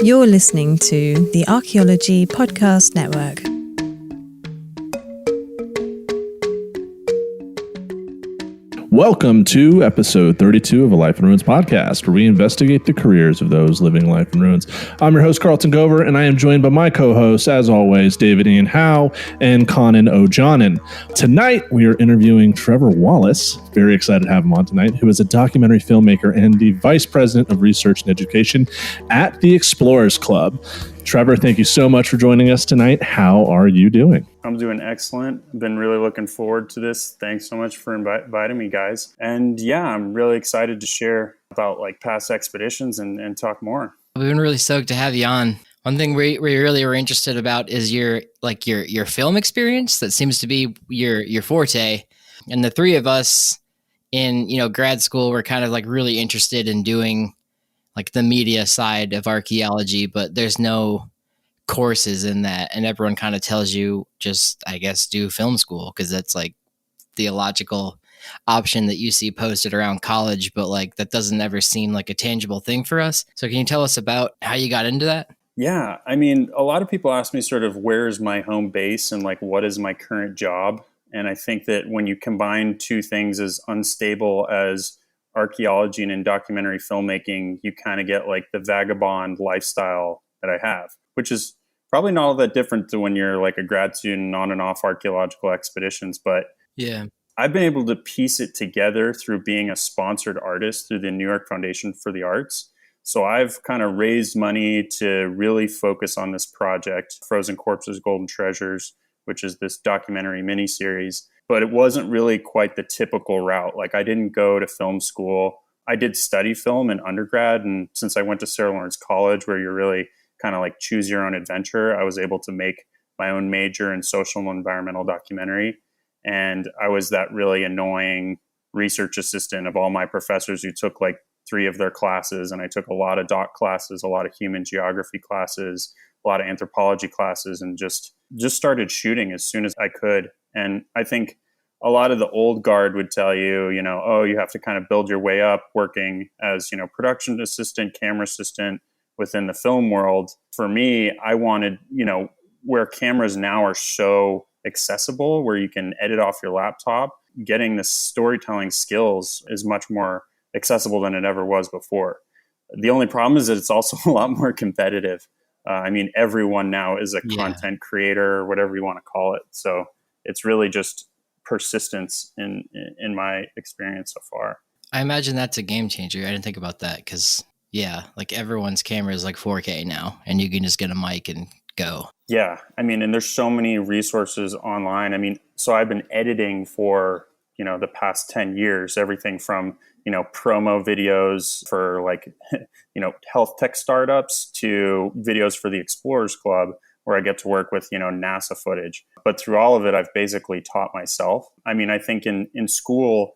You're listening to the Archaeology Podcast Network. Welcome to episode 32 of A Life in Ruins podcast, where we investigate the careers of those living life in ruins. I'm your host, Carlton Gover, and I am joined by my co-hosts, as always, David Ian Howe and Conan O'Johnnon. Tonight, we are interviewing Trevor Wallace. Very excited to have him on tonight, who is a documentary filmmaker and the Vice President of Research and Education at the Explorers Club. Trevor, thank you so much for joining us tonight. How are you doing? I'm doing excellent. I've been really looking forward to this. Thanks so much for inviting me, guys. And yeah, I'm really excited to share about past expeditions and talk more. We've been really stoked to have you on. One thing we really were interested about is your film experience. That seems to be your forte. And the three of us in grad school were kind of really interested in doing the media side of archaeology, but there's no courses in that, and everyone kind of tells you just, I guess, do film school because that's the illogical option that you see posted around college, but that doesn't ever seem like a tangible thing for us. So can you tell us about how you got into that? Yeah, I mean, a lot of people ask me sort of where's my home base and what is my current job, and I think that when you combine two things as unstable as archaeology and in documentary filmmaking, you kind of get the vagabond lifestyle that I have, which is probably not all that different to when you're a grad student on and off archaeological expeditions. But yeah, I've been able to piece it together through being a sponsored artist through the New York Foundation for the Arts. So I've kind of raised money to really focus on this project, Frozen Corpses, Golden Treasures, which is this documentary miniseries. But it wasn't really quite the typical route. I didn't go to film school. I did study film in undergrad. And since I went to Sarah Lawrence College, where you're really kind of choose your own adventure, I was able to make my own major in social and environmental documentary. And I was that really annoying research assistant of all my professors who took 3 of their classes. And I took a lot of doc classes, a lot of human geography classes, a lot of anthropology classes, and just started shooting as soon as I could. And I think a lot of the old guard would tell you, oh, you have to kind of build your way up working as, production assistant, camera assistant within the film world. For me, I wanted, where cameras now are so accessible, where you can edit off your laptop, getting the storytelling skills is much more accessible than it ever was before. The only problem is that it's also a lot more competitive. Everyone now is a content creator, or whatever you want to call it. So it's really just persistence in my experience so far. I imagine that's a game changer. I didn't think about that because, everyone's camera is 4K now, and you can just get a mic and go. Yeah. And there's so many resources online. So I've been editing for, the past 10 years, everything from, promo videos for health tech startups to videos for the Explorers Club, where I get to work with, NASA footage. But through all of it, I've basically taught myself. I think in school,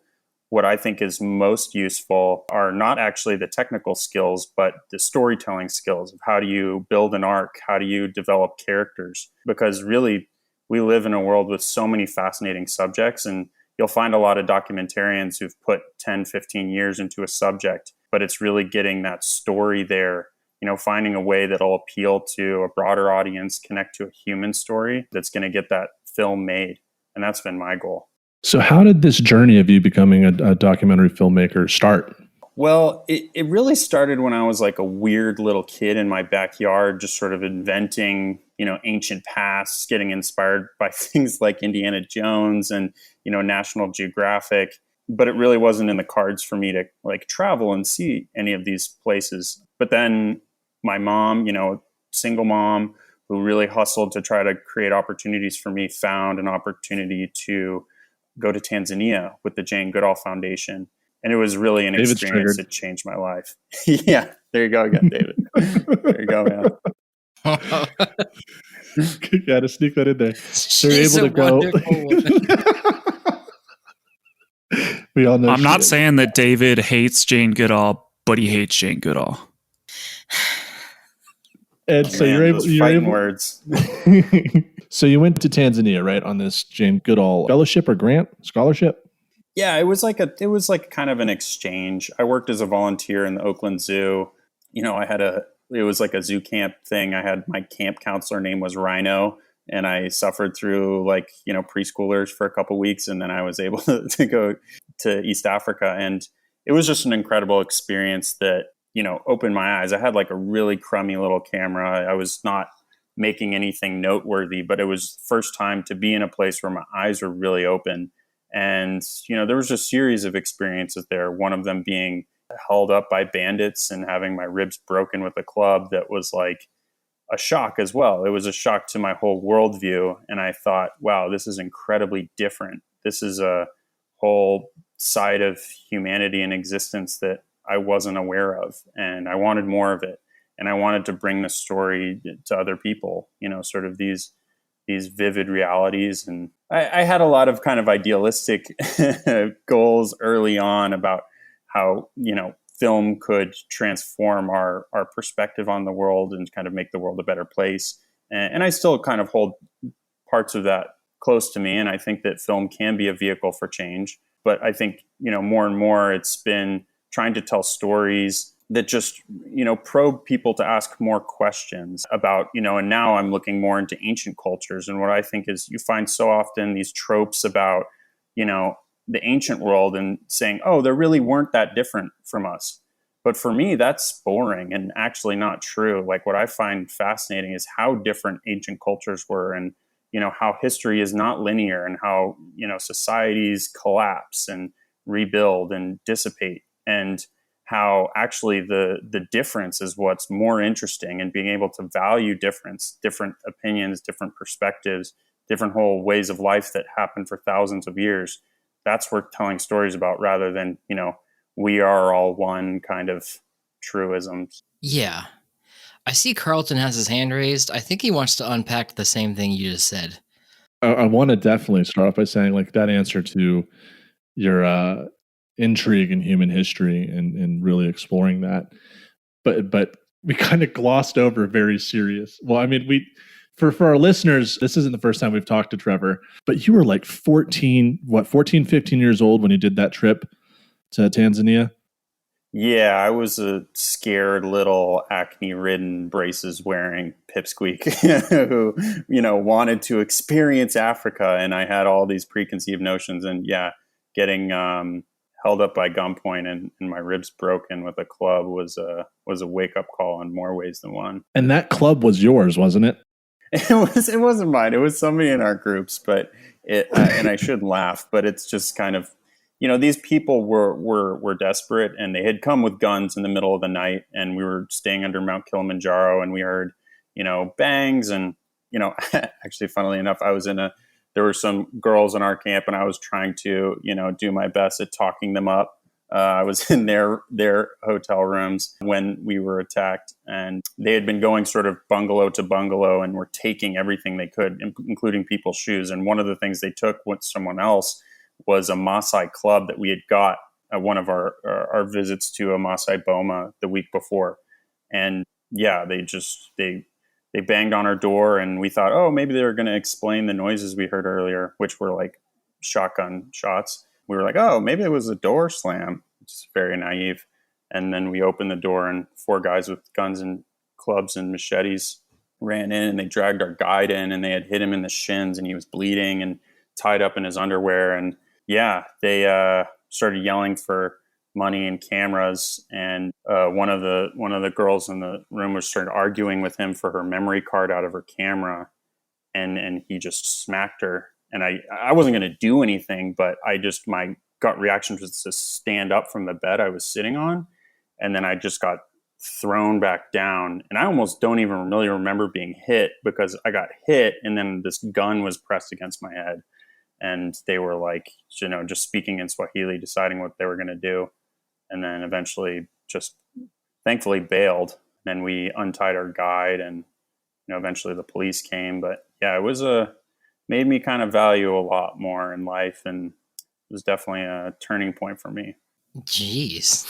what I think is most useful are not actually the technical skills, but the storytelling skills of how do you build an arc? How do you develop characters? Because really, we live in a world with so many fascinating subjects, and you'll find a lot of documentarians who've put 10, 15 years into a subject, but it's really getting that story there, finding a way that'll appeal to a broader audience, connect to a human story that's going to get that film made. And that's been my goal. So how did this journey of you becoming a documentary filmmaker start? Well, it really started when I was a weird little kid in my backyard, just sort of inventing, ancient pasts, getting inspired by things like Indiana Jones and, National Geographic. But it really wasn't in the cards for me to travel and see any of these places. But then my mom, single mom who really hustled to try to create opportunities for me, found an opportunity to go to Tanzania with the Jane Goodall Foundation. And it was really an experience that changed my life. Yeah, there you go again, David. There you go, man. You got to sneak that in there. They're able to go. We all know. I'm not saying that David hates Jane Goodall, but he hates Jane Goodall. And so you're able. Words. So you went to Tanzania, right, on this Jane Goodall fellowship or grant scholarship? Yeah, it was kind of an exchange. I worked as a volunteer in the Oakland Zoo. I had a it was like a zoo camp thing. I had my camp counselor name was Rhino, and I suffered through preschoolers for a couple weeks, and then I was able to go to East Africa, and it was just an incredible experience that opened my eyes. I had like a really crummy little camera. I was not making anything noteworthy, but it was the first time to be in a place where my eyes were really open. And there was a series of experiences there. One of them being held up by bandits and having my ribs broken with a club that was like a shock as well. It was a shock to my whole worldview. And I thought, wow, this is incredibly different. This is a whole side of humanity and existence that I wasn't aware of. And I wanted more of it. And I wanted to bring the story to other people, sort of these vivid realities. And I had a lot of kind of idealistic goals early on about how, film could transform our perspective on the world and kind of make the world a better place. And I still kind of hold parts of that close to me. And I think that film can be a vehicle for change. But I think, more and more it's been trying to tell stories that just, probe people to ask more questions about, and now I'm looking more into ancient cultures. And what I think is you find so often these tropes about, the ancient world and saying, oh, they really weren't that different from us. But for me, that's boring and actually not true. Like what I find fascinating is how different ancient cultures were, and, how history is not linear, and how, societies collapse and rebuild and dissipate, and how actually the difference is what's more interesting, and being able to value different opinions, different perspectives, different whole ways of life that happened for thousands of years. That's worth telling stories about, rather than, we are all one kind of truisms. Yeah. I see Carlton has his hand raised. I think he wants to unpack the same thing you just said. I want to definitely start off by saying, like, that answer to your intrigue in human history and really exploring that. But we kind of glossed over very serious. Well, I mean, for our listeners, this isn't the first time we've talked to Trevor, but you were like 14, 15 years old when you did that trip to Tanzania? Yeah, I was a scared little acne-ridden, braces-wearing pipsqueak who, wanted to experience Africa, and I had all these preconceived notions. And yeah, getting held up by gunpoint and my ribs broken with a club was a wake-up call in more ways than one. And that club was yours, wasn't it? It wasn't mine. It was somebody in our groups, but and I shouldn't laugh, but it's just kind of, these people were desperate, and they had come with guns in the middle of the night, and we were staying under Mount Kilimanjaro, and we heard, bangs, and, actually, funnily enough, there were some girls in our camp, and I was trying to, do my best at talking them up. I was in their hotel rooms when we were attacked, and they had been going sort of bungalow to bungalow and were taking everything they could, including people's shoes. And one of the things they took with someone else was a Maasai club that we had got at one of our visits to a Maasai Boma the week before. And yeah, they banged on our door, and we thought, oh, maybe they were going to explain the noises we heard earlier, which were like shotgun shots. We were like, oh, maybe it was a door slam. It's very naive. And then we opened the door, and 4 guys with guns and clubs and machetes ran in, and they dragged our guide in, and they had hit him in the shins, and he was bleeding and tied up in his underwear. And yeah, they started yelling for money and cameras. And one of the girls in the room was started arguing with him for her memory card out of her camera, and he just smacked her. And I wasn't going to do anything, but my gut reaction was to stand up from the bed I was sitting on. And then I just got thrown back down. And I almost don't even really remember being hit, because I got hit, and then this gun was pressed against my head. And they were like, just speaking in Swahili, deciding what they were going to do. And then eventually just thankfully bailed. Then we untied our guide, and, eventually the police came. But yeah, it was made me kind of value a lot more in life, and it was definitely a turning point for me. Jeez.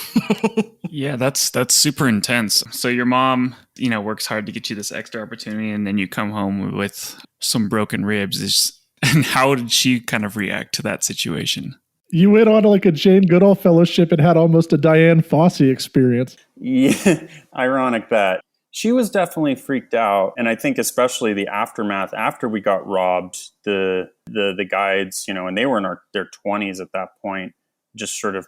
Yeah, that's super intense. So your mom, works hard to get you this extra opportunity, and then you come home with some broken ribs. And how did she kind of react to that situation? You went on like a Jane Goodall fellowship and had almost a Diane Fossey experience. Yeah, ironic that. She was definitely freaked out. And I think especially the aftermath after we got robbed, the guides, and they were in their 20s at that point, just sort of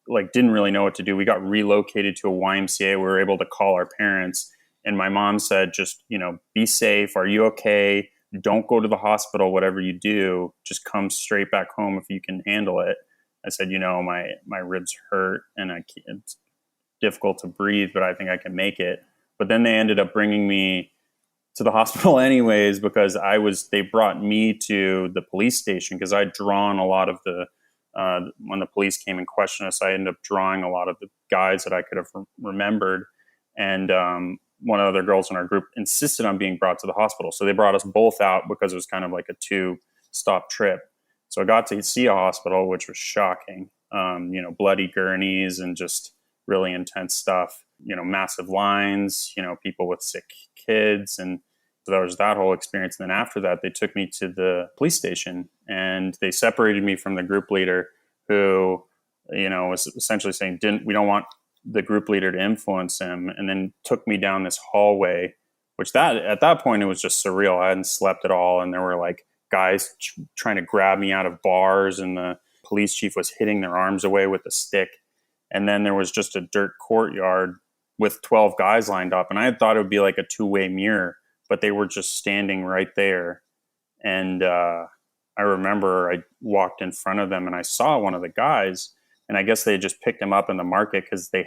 like didn't really know what to do. We got relocated to a YMCA. We were able to call our parents. And my mom said, just, be safe. Are you okay? Don't go to the hospital. Whatever you do, just come straight back home if you can handle it. I said, my ribs hurt and it's difficult to breathe, but I think I can make it. But then they ended up bringing me to the hospital anyways, because they brought me to the police station because I'd drawn a lot of when the police came and questioned us, I ended up drawing a lot of the guys that I could have remembered. And one of the other girls in our group insisted on being brought to the hospital. So they brought us both out because it was kind of like a 2-stop trip. So I got to see a hospital, which was shocking. Bloody gurneys and just really intense stuff. Massive lines, people with sick kids. And so there was that whole experience. And then after that, they took me to the police station and they separated me from the group leader who, was essentially saying, we don't want the group leader to influence him, and then took me down this hallway, which at that point, it was just surreal. I hadn't slept at all. And there were like guys trying to grab me out of bars, and the police chief was hitting their arms away with a stick. And then there was just a dirt courtyard with 12 guys lined up. And I had thought it would be like a 2-way mirror, but they were just standing right there. And I remember I walked in front of them and I saw one of the guys, and I guess they had just picked him up in the market because they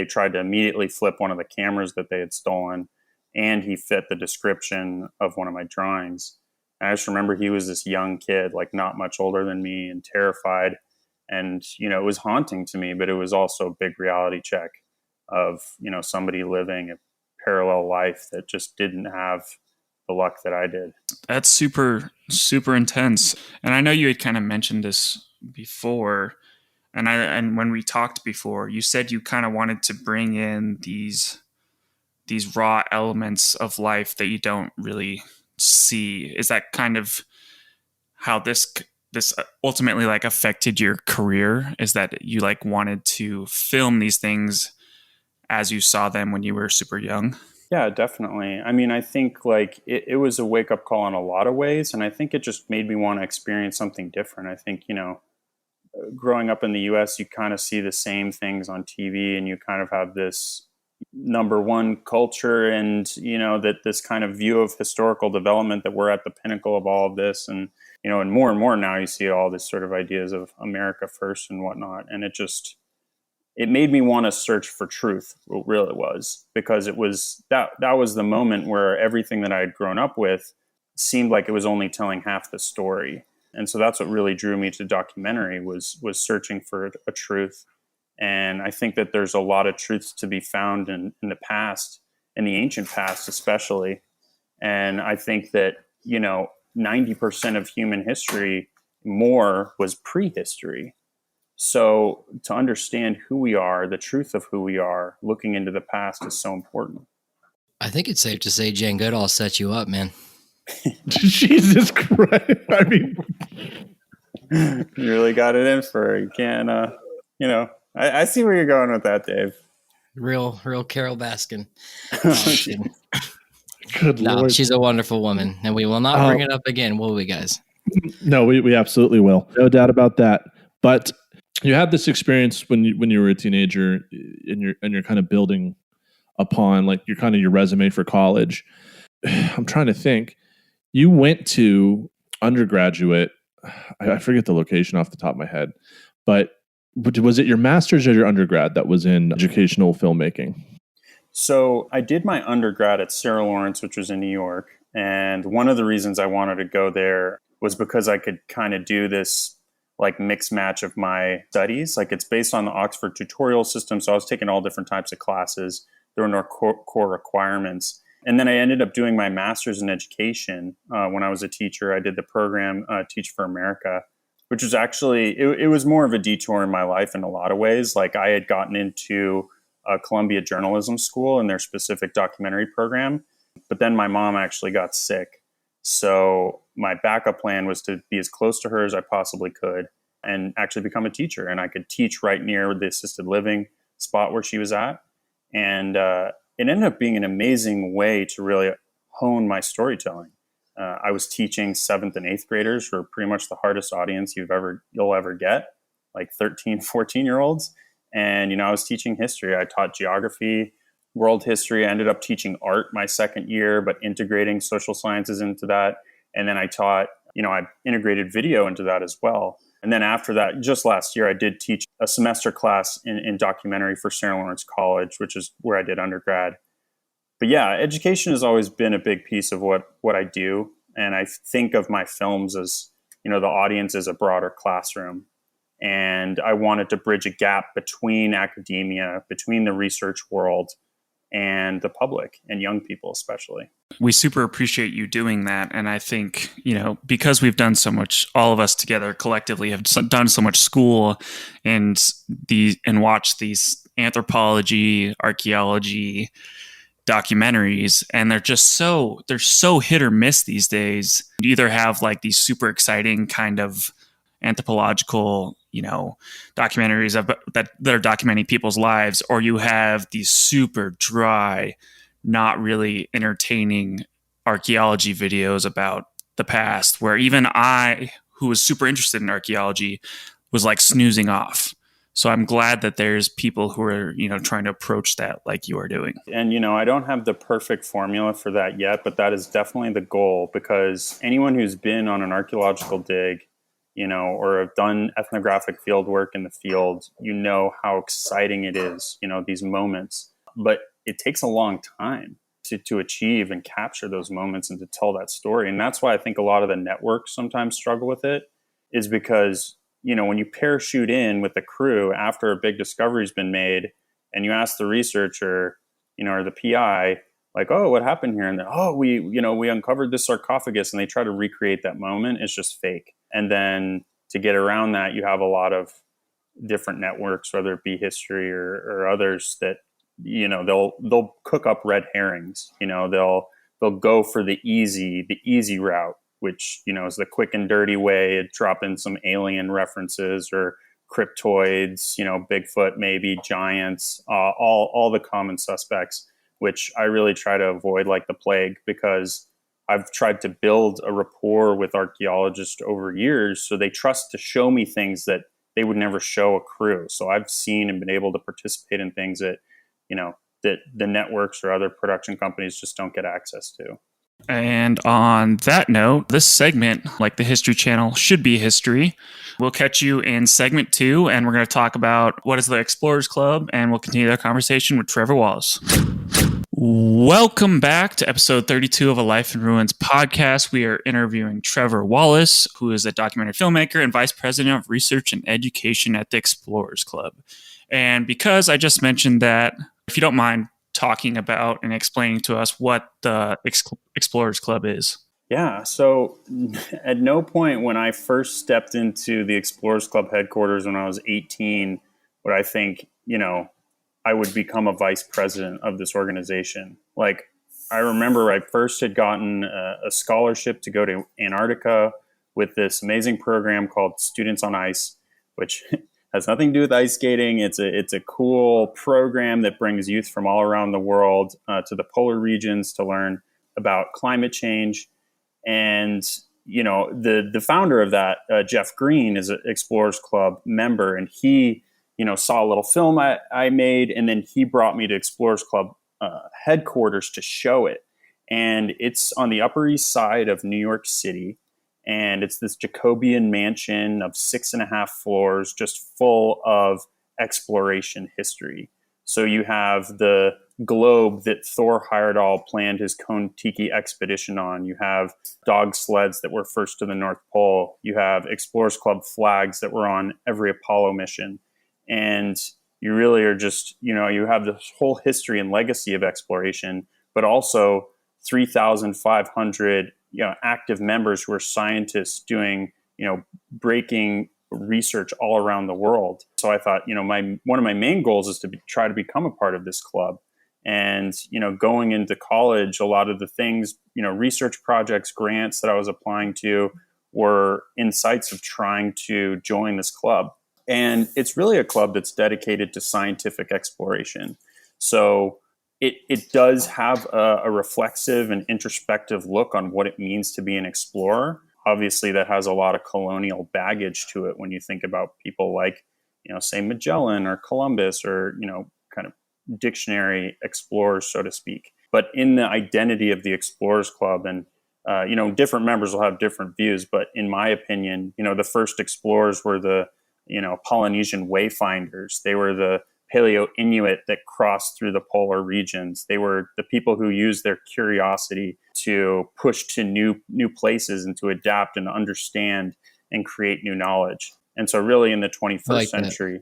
tried to immediately flip one of the cameras that they had stolen, and he fit the description of one of my drawings. And I just remember he was this young kid, like not much older than me, and terrified. And, it was haunting to me, but it was also a big reality check of, somebody living a parallel life that just didn't have the luck that I did. That's super, super intense. And I know you had kind of mentioned this before. And when we talked before, you said you kind of wanted to bring in these raw elements of life that you don't really see. Is that kind of how this ultimately like affected your career? Is that you like wanted to film these things as you saw them when you were super young? Yeah, definitely. I mean, I think like it was a wake up call in a lot of ways. And I think it just made me want to experience something different. I think, growing up in the US, you kind of see the same things on TV, and you kind of have this number one culture and, that this kind of view of historical development that we're at the pinnacle of all of this. And, and more now you see all this sort of ideas of America first and whatnot. And it made me want to search for truth. What really was, because it was that was the moment where everything that I had grown up with seemed like it was only telling half the story. And so that's what really drew me to documentary was searching for a truth. And I think that there's a lot of truths to be found in the past, in the ancient past especially. And I think that, 90% of human history more was prehistory. So to understand who we are, the truth of who we are, looking into the past is so important. I think it's safe to say Jane Goodall set you up, man. Jesus Christ. I mean, you really got it in for her. You can't, I see where you're going with that, Dave. Real Carol Baskin. Good No, Lord. she's a wonderful woman, and we will not bring it up again, will we, guys? No, we absolutely will. No doubt about that. But you had this experience when you were a teenager, and you're kind of building upon like your resume for college. I'm trying to think. You went to undergraduate. I forget the location off the top of my head, but was it your master's or your undergrad that was in educational filmmaking? So I did my undergrad at Sarah Lawrence, which was in New York. And one of the reasons I wanted to go there was because I could kind of do this like mix match of my studies. Like it's based on the Oxford tutorial system. So I was taking all different types of classes. There were no core requirements. And then I ended up doing my master's in education. When I was a teacher, I did the program Teach for America, which was actually, it was more of a detour in my life in a lot of ways. Like I had gotten into Columbia Journalism School and their specific documentary program. But then my mom actually got sick. So my backup plan was to be as close to her as I possibly could and actually become a teacher. And I could teach right near the assisted living spot where she was at. And it ended up being an amazing way to really hone my storytelling. I was teaching 7th and 8th graders, who are pretty much the hardest audience you'll ever get, like 13, 14-year-olds. And, I was teaching history. I taught geography, world history. I ended up teaching art my second year, but integrating social sciences into that. And then I taught, I integrated video into that as well. And then after that, just last year, I did teach a semester class in documentary for Sarah Lawrence College, which is where I did undergrad. But yeah, education has always been a big piece of what I do. And I think of my films as, the audience as a broader classroom. And I wanted to bridge a gap between academia, between the research world, and the public, and young people especially. We super appreciate you doing that. And I think, because we've done so much, all of us together collectively have done so much school and watched these anthropology, archaeology documentaries, and they're so hit or miss these days. You either have like these super exciting kind of anthropological, documentaries that are documenting people's lives, or you have these super dry, not really entertaining archaeology videos about the past, where even I, who was super interested in archaeology, was like snoozing off. So I'm glad that there's people who are, trying to approach that like you are doing. And, I don't have the perfect formula for that yet, but that is definitely the goal, because anyone who's been on an archaeological dig, or have done ethnographic field work in the field, how exciting it is, these moments. But it takes a long time to achieve and capture those moments and to tell that story. And that's why I think a lot of the networks sometimes struggle with it, is because, when you parachute in with the crew after a big discovery's been made, and you ask the researcher, or the PI, like, oh, what happened here? And then, oh, we uncovered this sarcophagus, and they try to recreate that moment. It's just fake. And then to get around that, you have a lot of different networks, whether it be history or others, that, they'll cook up red herrings. They'll go for the easy route, which, is the quick and dirty way, drop in some alien references or cryptoids, Bigfoot, maybe giants, all the common suspects, which I really try to avoid like the plague, because I've tried to build a rapport with archaeologists over years, so they trust to show me things that they would never show a crew. So I've seen and been able to participate in things that, that the networks or other production companies just don't get access to. And on that note, this segment, like the History Channel, should be history. We'll catch you in segment 2, and we're going to talk about what is the Explorers Club, and we'll continue that conversation with Trevor Wallace. Welcome back to episode 32 of A Life in Ruins podcast. We are interviewing Trevor Wallace, who is a documentary filmmaker and vice president of research and education at the Explorers Club. And because I just mentioned that, if you don't mind talking about and explaining to us what the Explorers Club is. Yeah, so at no point when I first stepped into the Explorers Club headquarters when I was 18 would I think, I would become a vice president of this organization. Like, I remember I first had gotten a scholarship to go to Antarctica with this amazing program called Students on Ice, which has nothing to do with ice skating. It's a cool program that brings youth from all around the world to the polar regions to learn about climate change. And, the founder of that, Jeff Green, is an Explorers Club member, and he saw a little film I made, and then he brought me to Explorers Club headquarters to show it. And it's on the Upper East Side of New York City. And it's this Jacobean mansion of 6.5 floors, just full of exploration history. So you have the globe that Thor Heyerdahl planned his Kon-Tiki expedition on. You have dog sleds that were first to the North Pole. You have Explorers Club flags that were on every Apollo mission. And you really are just, you have this whole history and legacy of exploration, but also 3,500, active members who are scientists doing, breaking research all around the world. So I thought, one of my main goals is to try to become a part of this club. And, going into college, a lot of the things, research projects, grants that I was applying to were insights of trying to join this club. And it's really a club that's dedicated to scientific exploration. So it does have a reflexive and introspective look on what it means to be an explorer. Obviously, that has a lot of colonial baggage to it when you think about people like, say Magellan or Columbus or, kind of dictionary explorers, so to speak. But in the identity of the Explorers Club, and, different members will have different views. But in my opinion, the first explorers were the, Polynesian wayfinders. They were the Paleo Inuit that crossed through the polar regions. They were the people who used their curiosity to push to new places and to adapt and understand and create new knowledge. And so really in the 21st century,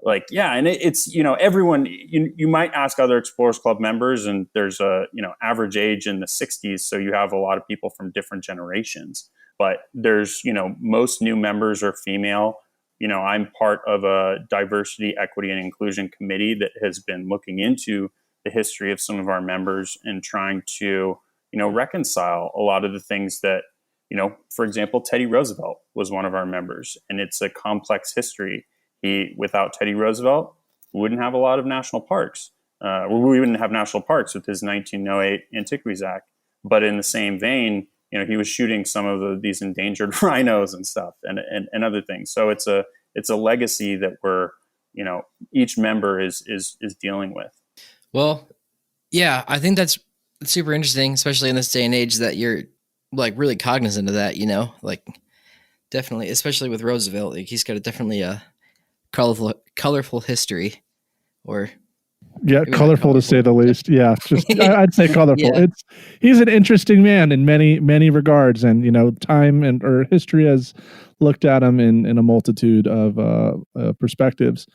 and it's, everyone, you might ask other Explorers Club members, and there's a, average age in the 60s. So you have a lot of people from different generations, but there's, most new members are female. I'm part of a diversity, equity, and inclusion committee that has been looking into the history of some of our members and trying to, reconcile a lot of the things that, for example, Teddy Roosevelt was one of our members, and it's a complex history. Without Teddy Roosevelt, we wouldn't have a lot of national parks. We wouldn't have national parks with his 1908 Antiquities Act. But in the same vein, he was shooting some of these endangered rhinos and stuff and other things. So it's a legacy that we're, each member is dealing with. Well, yeah, I think that's super interesting, especially in this day and age that you're like really cognizant of that, like definitely, especially with Roosevelt, like he's got definitely a colorful history, or colorful to say the least. Yeah, just I'd say colorful. Yeah. He's an interesting man in many regards, and time or history has looked at him in a multitude of perspectives.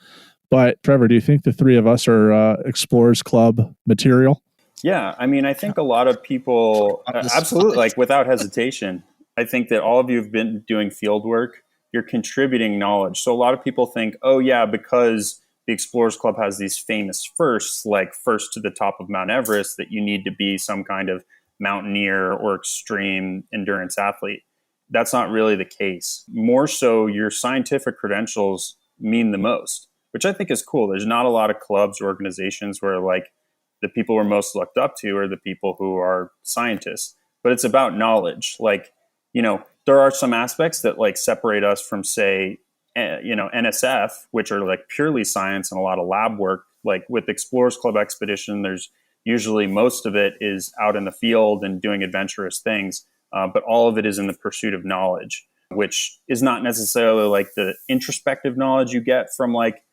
But Trevor, do you think the three of us are Explorers Club material? Yeah, I mean, I think a lot of people absolutely, like without hesitation. I think that all of you have been doing field work. You're contributing knowledge. So a lot of people think, oh yeah, because the Explorers Club has these famous firsts, like first to the top of Mount Everest, that you need to be some kind of mountaineer or extreme endurance athlete. That's not really the case. More so, your scientific credentials mean the most, which I think is cool. There's not a lot of clubs or organizations where like the people we're most looked up to are the people who are scientists, but it's about knowledge. Like, there are some aspects that like separate us from, say, NSF, which are like purely science and a lot of lab work. Like with Explorers Club Expedition, there's usually most of it is out in the field and doing adventurous things, but all of it is in the pursuit of knowledge, which is not necessarily like the introspective knowledge you get from like,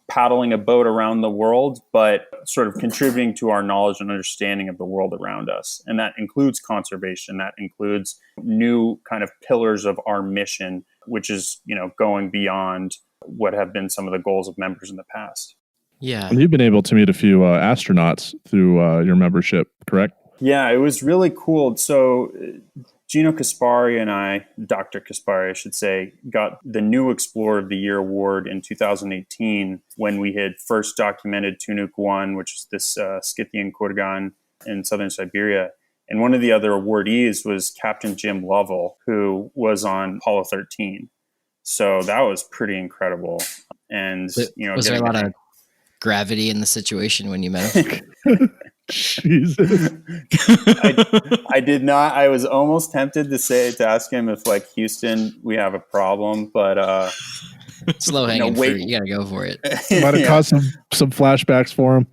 paddling a boat around the world, but sort of contributing to our knowledge and understanding of the world around us. And that includes conservation. That includes new kind of pillars of our mission, which is, going beyond what have been some of the goals of members in the past. Yeah. And you've been able to meet a few astronauts through your membership, correct? Yeah, it was really cool. So Gino Caspari and Dr. Caspari, I should say, got the New Explorer of the Year award in 2018 when we had first documented Tunuk 1, which is this Scythian kurgan in southern Siberia. And one of the other awardees was Captain Jim Lovell, who was on Apollo 13. So that was pretty incredible. And, was there a lot of gravity in the situation when you met him? Jesus. I did not. I was almost tempted to ask him if like Houston, we have a problem, but slow hanging fruit. You gotta go for it. Might have caused some flashbacks for him.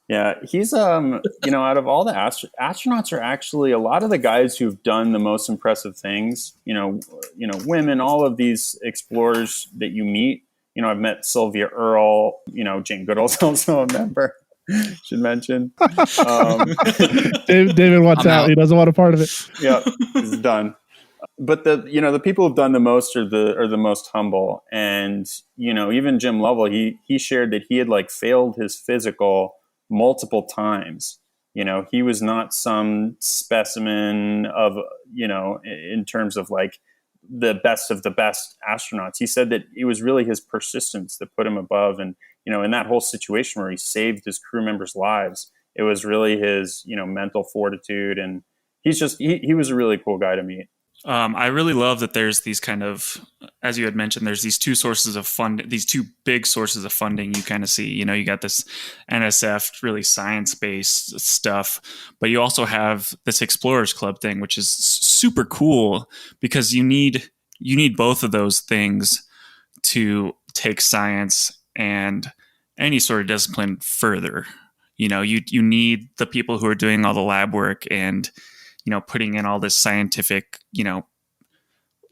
Yeah, he's out of all the astronauts are actually a lot of the guys who've done the most impressive things. Women, all of these explorers that you meet. I've met Sylvia Earle. Jane Goodall's also a member. Should mention. David wants out. He doesn't want a part of it. Yeah, it's done. But the people who've done the most are the most humble. And even Jim Lovell, he shared that he had like failed his physical multiple times. He was not some specimen of in terms of like the best of the best astronauts. He said that it was really his persistence that put him above. And in that whole situation where he saved his crew members' lives, it was really his, mental fortitude. And he was a really cool guy to meet. I really love that there's these kind of, as you had mentioned, there's these two sources of fund, these two big sources of funding you kind of see. You got this NSF, really science-based stuff, but you also have this Explorers Club thing, which is super cool because you need both of those things to take science and any sort of discipline further. You need the people who are doing all the lab work and putting in all this scientific,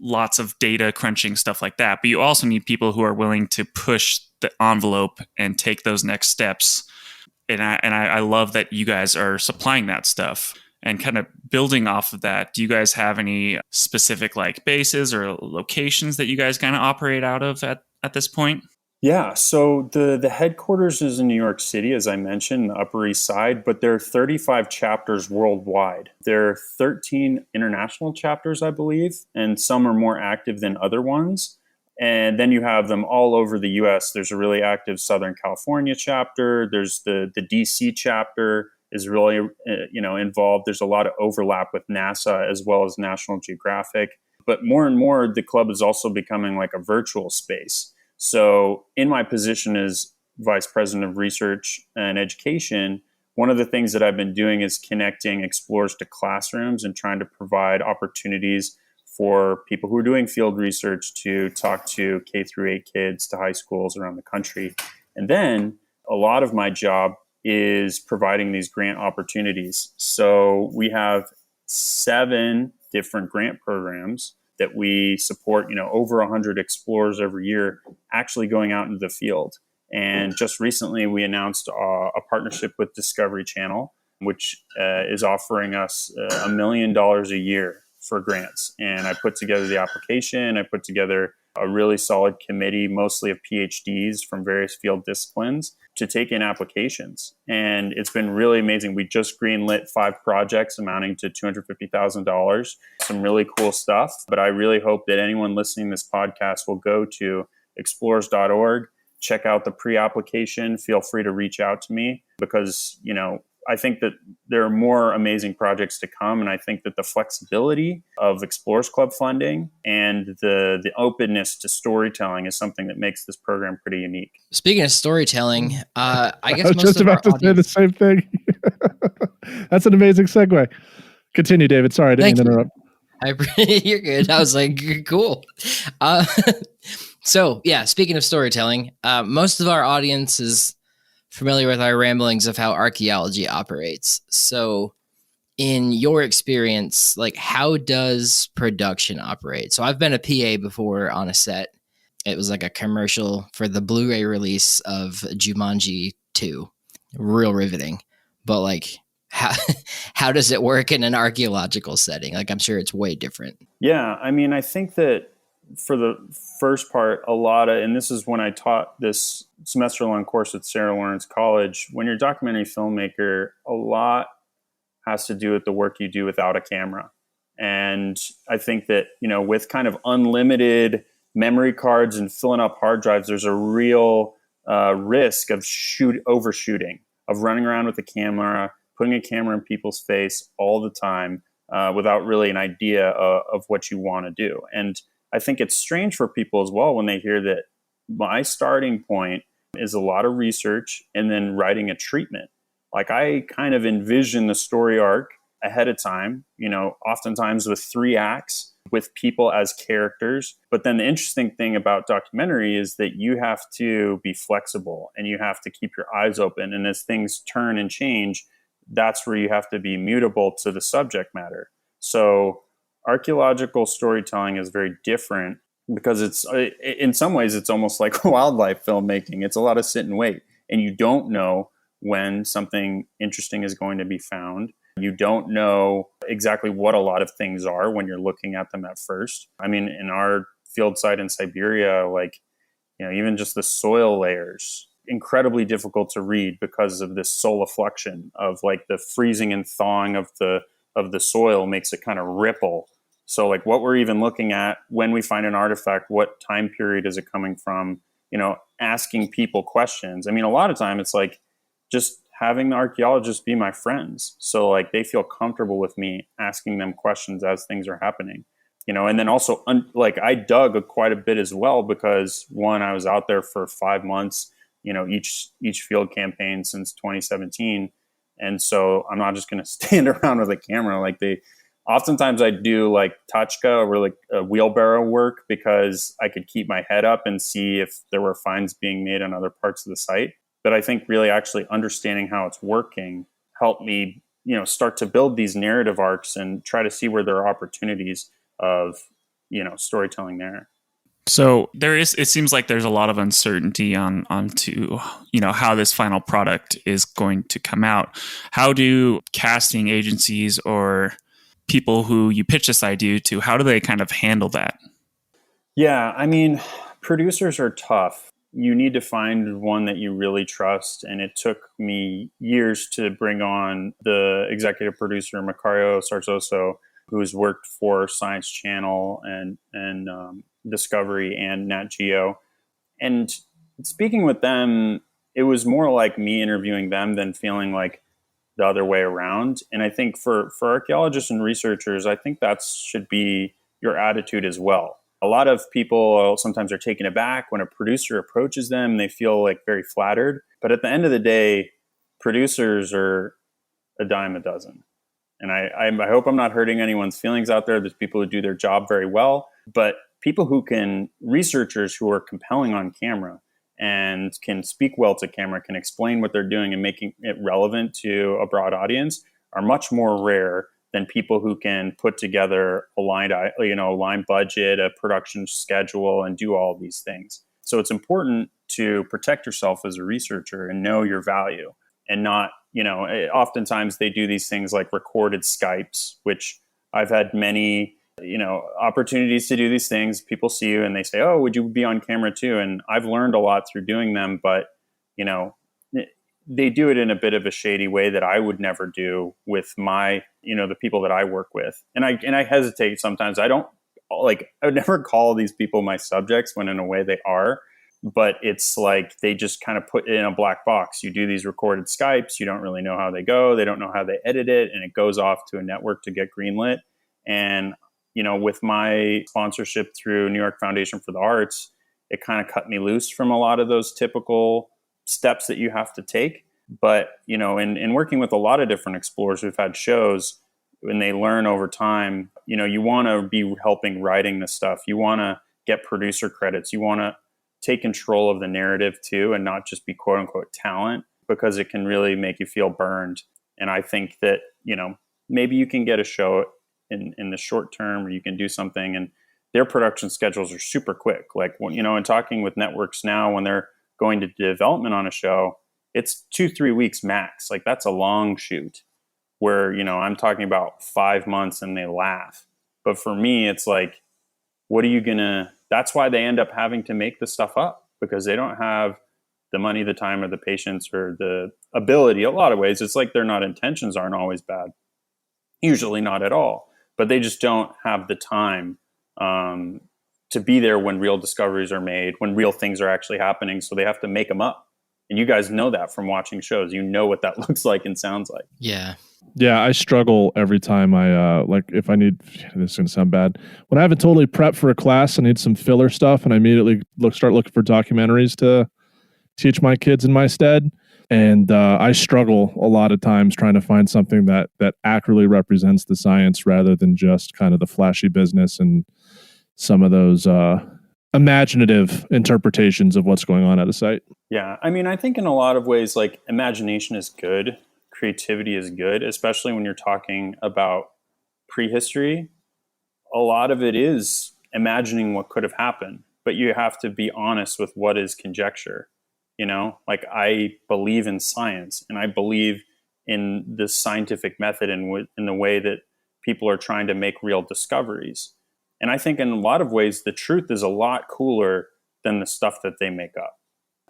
lots of data crunching, stuff like that. But you also need people who are willing to push the envelope and take those next steps. And I love that you guys are supplying that stuff and kind of building off of that. Do you guys have any specific like bases or locations that you guys kind of operate out of at this point? Yeah, so the headquarters is in New York City, as I mentioned, the Upper East Side, but there are 35 chapters worldwide. There are 13 international chapters, I believe, and some are more active than other ones. And then you have them all over the U.S. There's a really active Southern California chapter. There's the D.C. chapter is really involved. There's a lot of overlap with NASA as well as National Geographic. But more and more, the club is also becoming like a virtual space. So in my position as Vice President of Research and Education, one of the things that I've been doing is connecting explorers to classrooms and trying to provide opportunities for people who are doing field research to talk to K through 8 kids to high schools around the country. And then a lot of my job is providing these grant opportunities. So we have 7 different grant programs that we support, over 100 explorers every year actually going out into the field. And just recently we announced a partnership with Discovery Channel, which is offering us $1 million a year for grants. And I put together the application. I put together a really solid committee, mostly of PhDs from various field disciplines, to take in applications. And it's been really amazing. We just greenlit 5 projects amounting to $250,000. Some really cool stuff. But I really hope that anyone listening to this podcast will go to explorers.org, check out the pre-application. Feel free to reach out to me because, I think that there are more amazing projects to come. And I think that the flexibility of Explorers Club funding and the openness to storytelling is something that makes this program pretty unique. Speaking of storytelling, I guess I was most just of about our to say the same thing. That's an amazing segue. Continue, David. Sorry, I didn't mean to interrupt. You're good. I was like, cool. So yeah, speaking of storytelling, most of our audience is familiar with our ramblings of how archaeology operates. So in your experience, like how does production operate? So I've been a PA before on a set. It was like a commercial for the Blu-ray release of Jumanji 2. Real riveting. But like how does it work in an archaeological setting? Like I'm sure it's way different. Yeah, I think that for the first part, and this is when I taught this semester-long course at Sarah Lawrence College, when you're a documentary filmmaker, a lot has to do with the work you do without a camera. And I think that, with kind of unlimited memory cards and filling up hard drives, there's a real risk of overshooting, of running around with a camera, putting a camera in people's face all the time without really an idea of what you want to do. And I think it's strange for people as well when they hear that my starting point is a lot of research and then writing a treatment. Like I kind of envision the story arc ahead of time, oftentimes with 3 acts with people as characters. But then the interesting thing about documentary is that you have to be flexible and you have to keep your eyes open. And as things turn and change, that's where you have to be mutable to the subject matter. So archaeological storytelling is very different because it's, in some ways, it's almost like wildlife filmmaking. It's a lot of sit and wait, and you don't know when something interesting is going to be found. You don't know exactly what a lot of things are when you're looking at them at first. In our field site in Siberia, even just the soil layers, incredibly difficult to read because of this solifluction of the freezing and thawing of the soil makes it kind of ripple. So what we're even looking at when we find an artifact, what time period is it coming from? Asking people questions. A lot of time it's just having the archaeologists be my friends. So they feel comfortable with me asking them questions as things are happening. And then also I dug quite a bit as well, because one, I was out there for 5 months, each field campaign since 2017. And so I'm not just going to stand around with a camera. Oftentimes I do like tachka or like wheelbarrow work, because I could keep my head up and see if there were finds being made on other parts of the site. But I think really actually understanding how it's working helped me, start to build these narrative arcs and try to see where there are opportunities of, storytelling there. So it seems like there's a lot of uncertainty onto, how this final product is going to come out. How do casting agencies or people who you pitch this idea to, how do they kind of handle that? Yeah, I mean, producers are tough. You need to find one that you really trust. And it took me years to bring on the executive producer, Macario Sarzoso, who's worked for Science Channel and Discovery and Nat Geo. And speaking with them, it was more like me interviewing them than feeling like the other way around. And I think for archaeologists and researchers, I think that should be your attitude as well. A lot of people sometimes are taken aback when a producer approaches them. They feel like very flattered. But at the end of the day, producers are a dime a dozen. And I hope I'm not hurting anyone's feelings out there. There's people who do their job very well, but researchers who are compelling on camera and can speak well to camera, can explain what they're doing and making it relevant to a broad audience, are much more rare than people who can put together a line budget, a production schedule, and do all these things. So it's important to protect yourself as a researcher and know your value, and not, oftentimes they do these things like recorded Skypes, which I've had many, opportunities to do these things. People see you and they say, "Oh, would you be on camera too?" And I've learned a lot through doing them, but, they do it in a bit of a shady way that I would never do with my, the people that I work with. And I hesitate sometimes. I would never call these people my subjects, when in a way they are, but it's like they just kind of put it in a black box. You do these recorded Skypes, you don't really know how they go. They don't know how they edit it, and it goes off to a network to get greenlit. And, with my sponsorship through New York Foundation for the Arts, it kind of cut me loose from a lot of those typical steps that you have to take. But, in working with a lot of different explorers who've had shows, when they learn over time, you want to be helping writing this stuff. You want to get producer credits. You want to take control of the narrative too, and not just be quote unquote talent, because it can really make you feel burned. And I think that, maybe you can get a show in the short term, or you can do something, and their production schedules are super quick. Like, in talking with networks now, when they're going to development on a show, it's 2-3 weeks max. Like, that's a long shoot, where, I'm talking about 5 months and they laugh. But for me, it's like, that's why they end up having to make this stuff up, because they don't have the money, the time, or the patience, or the ability. A lot of ways, it's like their intentions aren't always bad. Usually not at all. But they just don't have the time to be there when real discoveries are made, when real things are actually happening. So they have to make them up. And you guys know that from watching shows. You know what that looks like and sounds like. Yeah. Yeah, I struggle every time if I need, this is going to sound bad, when I haven't totally prepped for a class, I need some filler stuff, and I immediately start looking for documentaries to teach my kids in my stead. And I struggle a lot of times trying to find something that accurately represents the science, rather than just kind of the flashy business and some of those imaginative interpretations of what's going on at a site. Yeah, I mean, I think in a lot of ways, like, imagination is good, creativity is good, especially when you're talking about prehistory. A lot of it is imagining what could have happened, but you have to be honest with what is conjecture. Like, I believe in science, and I believe in this scientific method, and in the way that people are trying to make real discoveries. And I think in a lot of ways, the truth is a lot cooler than the stuff that they make up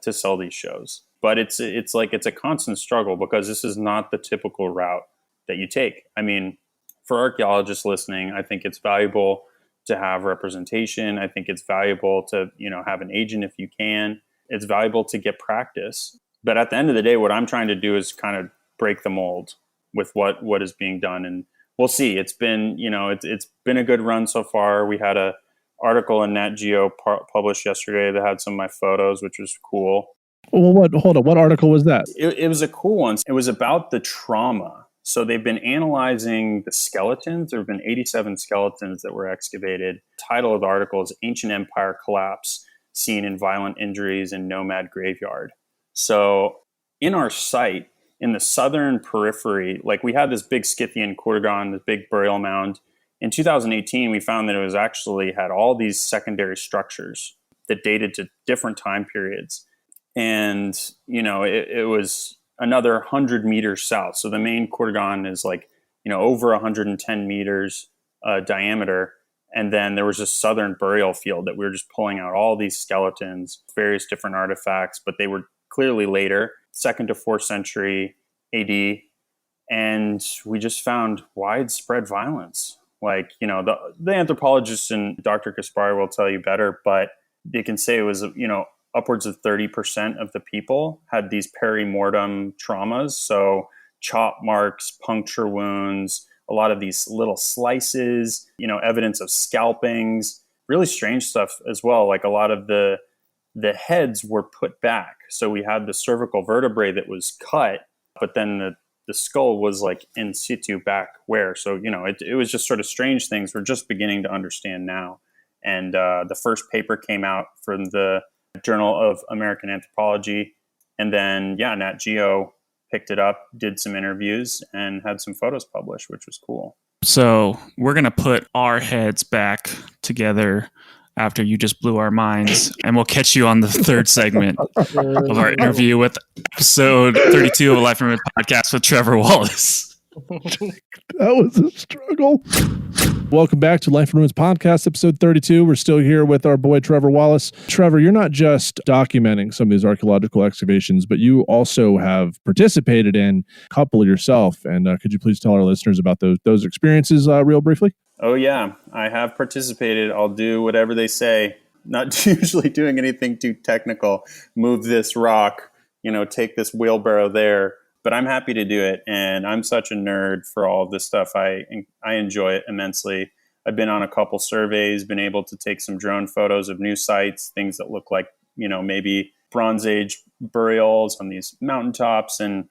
to sell these shows. But it's a constant struggle, because this is not the typical route that you take. I mean, for archaeologists listening, I think it's valuable to have representation. I think it's valuable to, have an agent if you can. It's valuable to get practice. But at the end of the day, what I'm trying to do is kind of break the mold with what is being done, and we'll see. It's been, it's been a good run so far. We had a article in Nat Geo published yesterday that had some of my photos, which was cool. Well, hold on. What article was that? It was a cool one. It was about the trauma. So they've been analyzing the skeletons. There have been 87 skeletons that were excavated. Title of the article is Ancient Empire Collapse Seen in Violent Injuries in Nomad Graveyard. So in our site, in the southern periphery, like we had this big Scythian Kurgan, this big burial mound. In 2018, we found that it was actually had all these secondary structures that dated to different time periods. And, it was another 100 meters south. So the main Kurgan is like, over 110 meters diameter. And then there was a southern burial field that we were just pulling out all these skeletons, various different artifacts, but they were clearly later, 2nd to 4th century AD. And we just found widespread violence. Like, the anthropologists and Dr. Kaspari will tell you better, but they can say it was, upwards of 30% of the people had these perimortem traumas. So chop marks, puncture wounds, a lot of these little slices, evidence of scalpings, really strange stuff as well. Like a lot of the heads were put back. So we had the cervical vertebrae that was cut, but then the skull was like in situ back where. So, it was just sort of strange things we're just beginning to understand now. And the first paper came out from the Journal of American Anthropology. And then, Nat Geo picked it up, did some interviews, and had some photos published, which was cool. So we're going to put our heads back together after you just blew our minds, and we'll catch you on the third segment of our interview with episode 32 of a Life in Ruins podcast with Trevor Wallace. That was a struggle. Welcome back to Life in Ruins podcast, episode 32. We're still here with our boy, Trevor Wallace. Trevor, you're not just documenting some of these archaeological excavations, but you also have participated in a couple yourself. And could you please tell our listeners about those experiences real briefly? Oh, yeah. I have participated. I'll do whatever they say. Not usually doing anything too technical. Move this rock, take this wheelbarrow there. But I'm happy to do it, and I'm such a nerd for all of this stuff. I enjoy it immensely. I've been on a couple surveys, been able to take some drone photos of new sites, things that look like, maybe Bronze Age burials on these mountaintops, and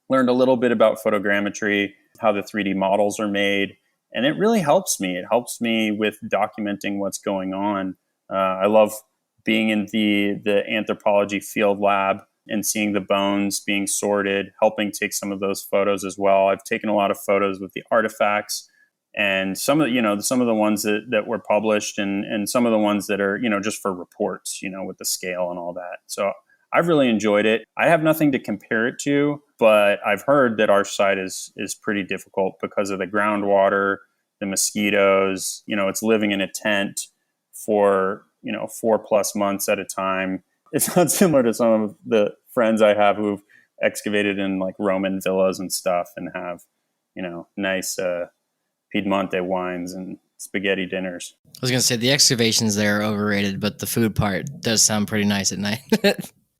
learned a little bit about photogrammetry, how the 3D models are made, and it really helps me. It helps me with documenting what's going on. I love being in the anthropology field lab and seeing the bones being sorted, helping take some of those photos as well. I've taken a lot of photos with the artifacts, and some of the ones that were published, and some of the ones that are, just for reports, with the scale and all that. So I've really enjoyed it. I have nothing to compare it to, but I've heard that our site is pretty difficult because of the groundwater, the mosquitoes. It's living in a tent for 4+ months at a time. It's not similar to some of the friends I have who've excavated in like Roman villas and stuff and have, nice Piedmonte wines and spaghetti dinners. I was going to say the excavations there are overrated, but the food part does sound pretty nice at night.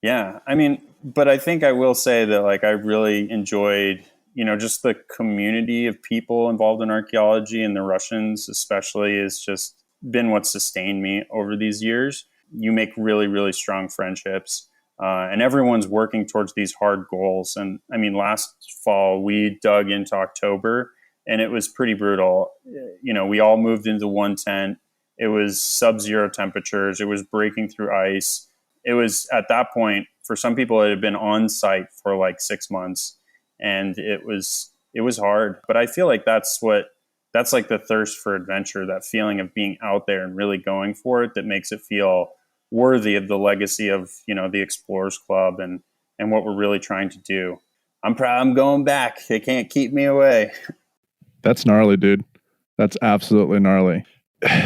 Yeah. I mean, but I think I will say that like I really enjoyed, just the community of people involved in archaeology, and the Russians especially has just been what sustained me over these years. You make really, really strong friendships, and everyone's working towards these hard goals. And I mean, last fall we dug into October, and it was pretty brutal. We all moved into one tent. It was sub-zero temperatures. It was breaking through ice. It was at that point, for some people, it had been on site for like 6 months, and it was hard. But I feel like that's like the thirst for adventure, that feeling of being out there and really going for it, that makes it feel worthy of the legacy of, the Explorers Club and what we're really trying to do. I'm proud. I'm going back. They can't keep me away. That's gnarly, dude. That's absolutely gnarly.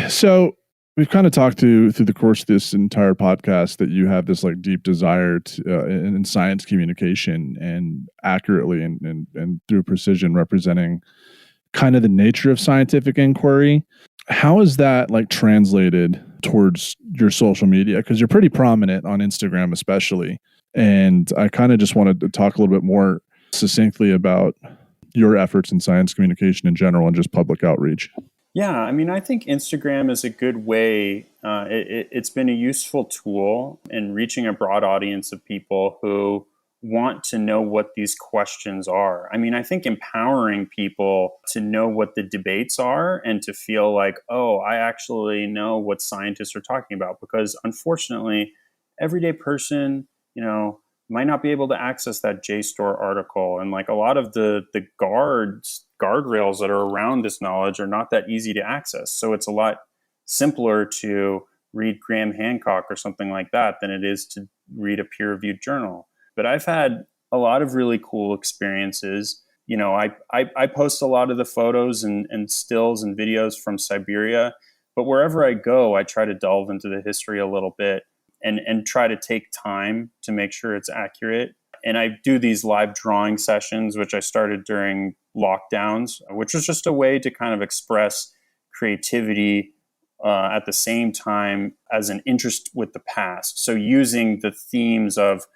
So we've kind of talked through the course of this entire podcast that you have this like deep desire to, in science communication and accurately and through precision representing kind of the nature of scientific inquiry. How is that like translated towards your social media? Because you're pretty prominent on Instagram, especially. And I kind of just wanted to talk a little bit more succinctly about your efforts in science communication in general and just public outreach? Yeah, I mean, I think Instagram is a good way. It's been a useful tool in reaching a broad audience of people who want to know what these questions are. I mean, I think empowering people to know what the debates are and to feel like, oh, I actually know what scientists are talking about, because unfortunately, everyday person, might not be able to access that JSTOR article. And like a lot of the guardrails that are around this knowledge are not that easy to access. So it's a lot simpler to read Graham Hancock or something like that than it is to read a peer-reviewed journal. But I've had a lot of really cool experiences. I post a lot of the photos and stills and videos from Siberia, but wherever I go, I try to delve into the history a little bit and try to take time to make sure it's accurate. And I do these live drawing sessions, which I started during lockdowns, which was just a way to kind of express creativity at the same time as an interest with the past. So using the themes of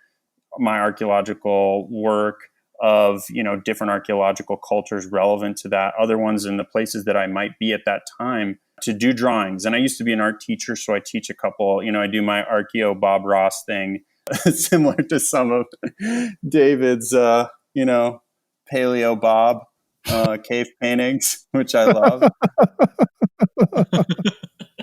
my archaeological work, of different archaeological cultures relevant to that, other ones in the places that I might be at that time, to do drawings. And I used to be an art teacher, so I teach a couple, I do my Archeo Bob Ross thing, similar to some of David's, Paleo Bob cave paintings, which I love.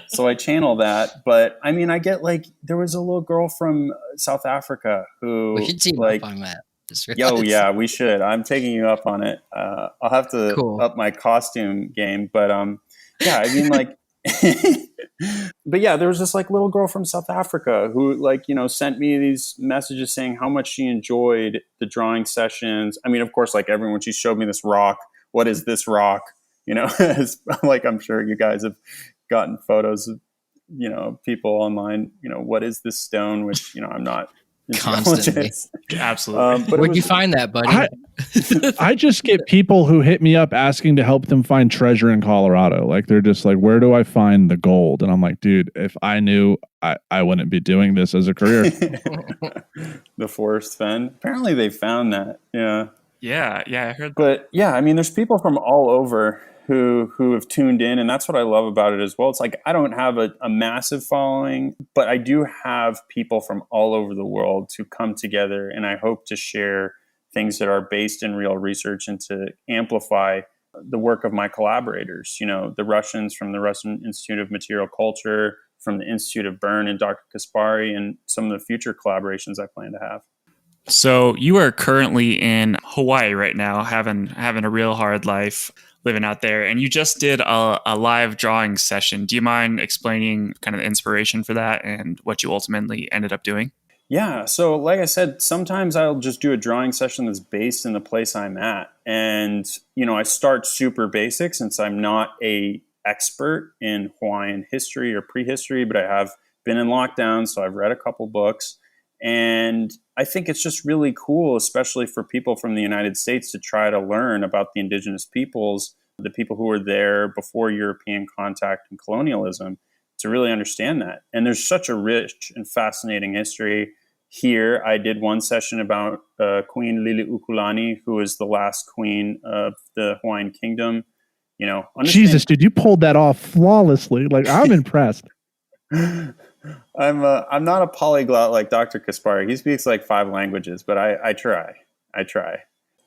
So I channel that. But I mean, I get there was a little girl from South Africa who We should team up on that. Yo, yeah, we should. I'm taking you up on it. I'll have to up my costume game, but yeah, I mean, but yeah, there was this little girl from South Africa who sent me these messages saying how much she enjoyed the drawing sessions. I mean, of course, everyone, she showed me this rock. What is this rock? I'm sure you guys have gotten photos of people online. What is this stone? Which I'm not. Constantly. Absolutely. Where'd you find that, buddy? I just get people who hit me up asking to help them find treasure in Colorado. They're just where do I find the gold? And I'm like, dude, if I knew, I wouldn't be doing this as a career. The Forest Fen. Apparently they found that. Yeah. Yeah, I heard that. But yeah, I mean, there's people from all over who have tuned in, and that's what I love about it as well. It's I don't have a massive following, but I do have people from all over the world to come together, and I hope to share things that are based in real research and to amplify the work of my collaborators. The Russians from the Russian Institute of Material Culture, from the Institute of Bern and Dr. Kaspari, and some of the future collaborations I plan to have. So you are currently in Hawaii right now, having a real hard life, living out there, and you just did a live drawing session. Do you mind explaining kind of the inspiration for that and what you ultimately ended up doing? Yeah, so like I said, sometimes I'll just do a drawing session that's based in the place I'm at. And, I start super basic since I'm not a expert in Hawaiian history or prehistory, but I have been in lockdown, so I've read a couple books. And I think it's just really cool, especially for people from the United States, to try to learn about the indigenous peoples, the people who were there before European contact and colonialism, to really understand that. And there's such a rich and fascinating history here. I did one session about Queen Liliuokalani, who was the last queen of the Hawaiian kingdom. Jesus, dude, you pulled that off flawlessly. I'm impressed. I'm not a polyglot like Dr. Kaspari. He speaks 5 languages, but I try.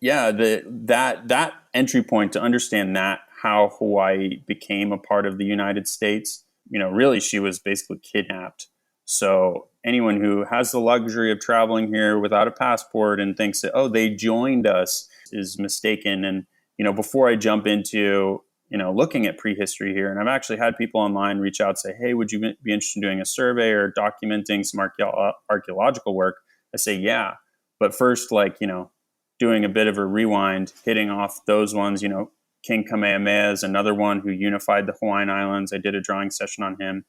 Yeah, that entry point to understand that how Hawaii became a part of the United States. Really, she was basically kidnapped. So anyone who has the luxury of traveling here without a passport and thinks that, they joined us, is mistaken. And before I jump into looking at prehistory here, and I've actually had people online reach out and say, hey, would you be interested in doing a survey or documenting some archaeological work? I say, yeah. But first, doing a bit of a rewind, hitting off those ones, King Kamehameha is another one who unified the Hawaiian Islands. I did a drawing session on him.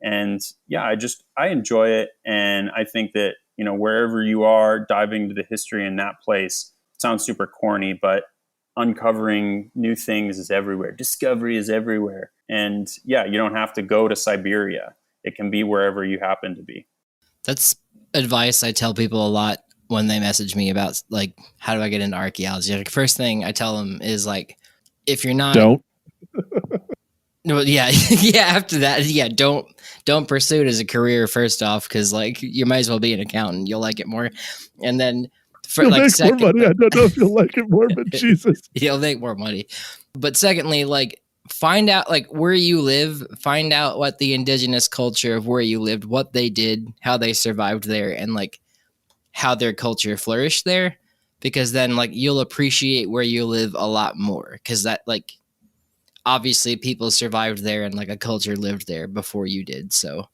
And yeah, I enjoy it. And I think that, wherever you are, diving into the history in that place, it sounds super corny, but uncovering new things is everywhere. Discovery is everywhere. And yeah, you don't have to go to Siberia. It can be wherever you happen to be. That's advice I tell people a lot when they message me about like, how do I get into archaeology? Like, first thing I tell them is like, if you're not, Don't. no, yeah, yeah. After that, yeah, don't pursue it as a career. First off, because like you might as well be an accountant. You'll like it more. And then for You'll like make more money. I don't know if you'll like it more, but Jesus, you'll make more money. But secondly, like find out like where you live. Find out what the indigenous culture of where you lived, what they did, how they survived there, and like how their culture flourished there. Because then like you'll appreciate where you live a lot more. Because that like. Obviously people survived there and like a culture lived there before you did. So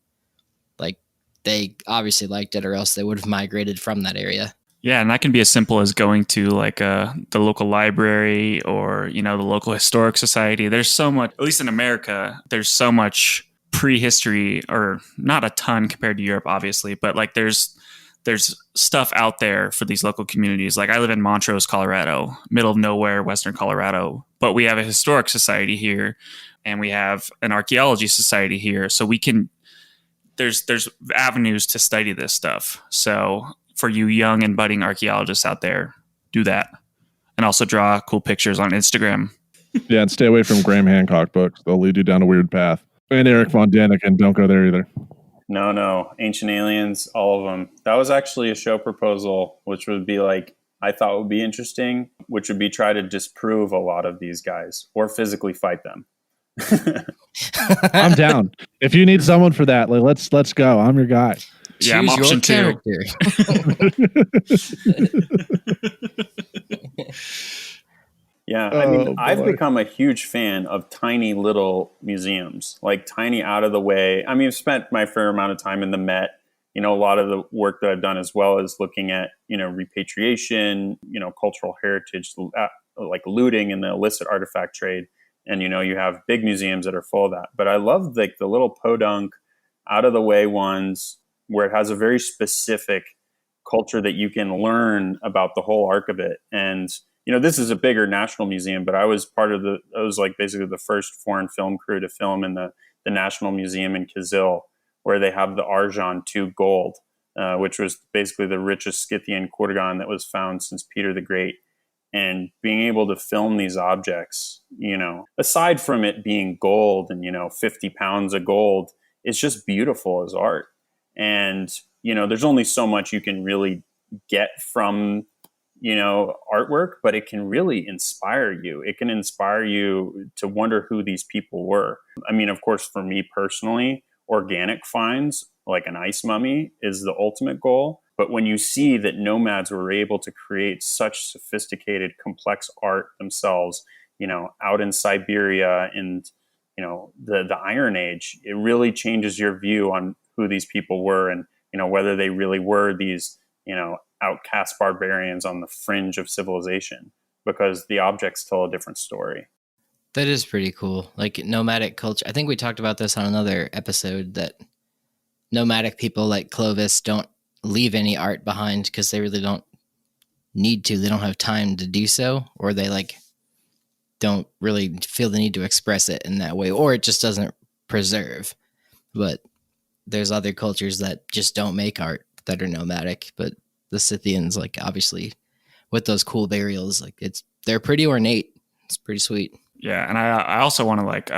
like they obviously liked it or else they would have migrated from that area. Yeah, and that can be as simple as going to like the local library or, the local historic society. There's so much, at least in America, there's so much prehistory, or not a ton compared to Europe, obviously, but like there's stuff out there for these local communities. Like I live in Montrose, Colorado, middle of nowhere, Western Colorado, but we have a historic society here and we have an archaeology society here. So we can, there's avenues to study this stuff. So for you young and budding archaeologists out there, do that. And also draw cool pictures on Instagram. Yeah, and stay away from Graham Hancock books. They'll lead you down a weird path. And Eric Von Daniken, don't go there either. No. Ancient Aliens, all of them. That was actually a show proposal, which would be like, I thought would be interesting, which would be try to disprove a lot of these guys or physically fight them. I'm down. If you need someone for that, like, let's go. I'm your guy. Yeah, I'm option 2. Yeah, I mean, I've become a huge fan of tiny little museums, like tiny out of the way. I mean, I've spent my fair amount of time in the Met. A lot of the work that I've done as well is looking at, repatriation, cultural heritage, like looting and the illicit artifact trade. And, you have big museums that are full of that. But I love the little podunk, out of the way ones where it has a very specific culture that you can learn about the whole arc of it. And this is a bigger national museum, but I was like basically the first foreign film crew to film in the National Museum in Kizil, where they have the Arjan II gold, which was basically the richest Scythian Kurgan that was found since Peter the Great. And being able to film these objects, aside from it being gold and, 50 pounds of gold, it's just beautiful as art. And, there's only so much you can really get from artwork, but it can really inspire you. It can inspire you to wonder who these people were. I mean, of course, for me personally, organic finds like an ice mummy is the ultimate goal. But when you see that nomads were able to create such sophisticated, complex art themselves, out in Siberia and, the Iron Age, it really changes your view on who these people were and, whether they really were these, outcast barbarians on the fringe of civilization, because the objects tell a different story. That is pretty cool. Like nomadic culture. I think we talked about this on another episode that nomadic people like Clovis don't leave any art behind because they really don't need to. They don't have time to do so, or they like don't really feel the need to express it in that way, or it just doesn't preserve. But there's other cultures that just don't make art that are nomadic, but the Scythians, like obviously with those cool burials, like they're pretty ornate. It's pretty sweet. Yeah. And I also want to like